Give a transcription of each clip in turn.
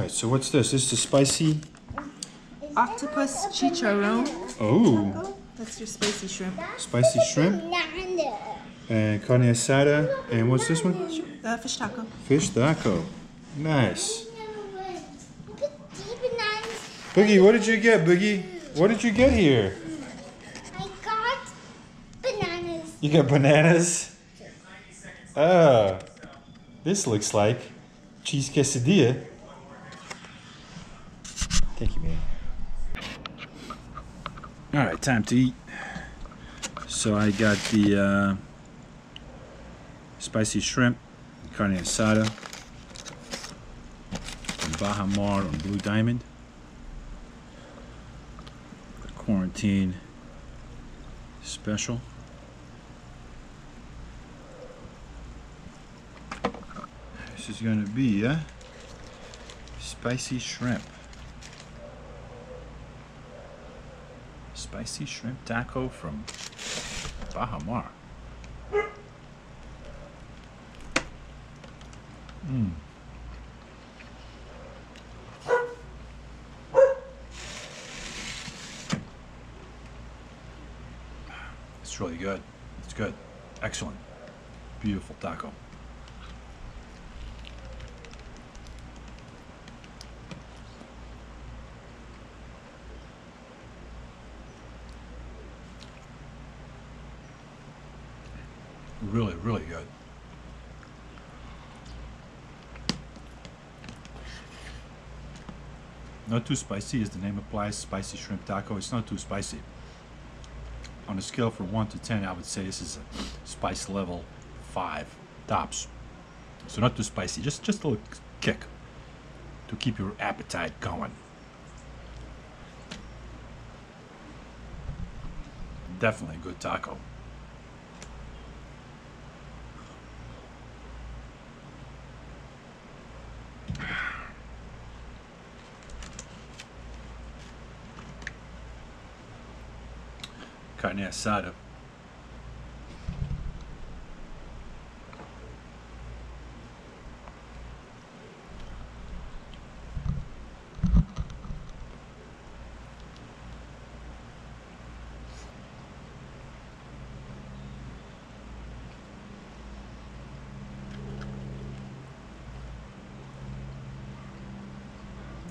Alright, so what's this? This is a spicy octopus chicharron. Oh, That's your spicy shrimp. spicy shrimp and carne asada. And what's this one? Fish taco. Fish taco. Nice. Boogie, what did you get, Boogie? What did you get here? I got bananas. You got bananas? Oh, this looks like cheese quesadilla. Thank you, man. All right, time to eat. So I got the spicy shrimp, carne asada, from Bajamar on Blue Diamond. The quarantine special. This is gonna be a spicy shrimp. Spicy shrimp taco from Bajamar. It's really good. It's good. Excellent. Beautiful taco. Really, really good. Not too spicy, as the name applies. Spicy shrimp taco. It's not too spicy. On a scale from 1 to 10, I would say this is a spice level 5 tops. So not too spicy, just a little kick to keep your appetite going. Definitely a good taco. Carne asada.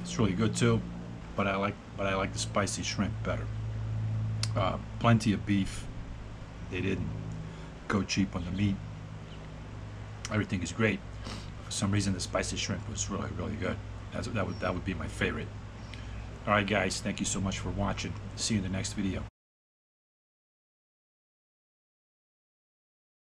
It's really good too, but I like the spicy shrimp better. Plenty of beef. They didn't go cheap on the meat. Everything is great. For some reason, the spicy shrimp was really, really good. That would be my favorite. All right, guys. Thank you so much for watching. See you in the next video.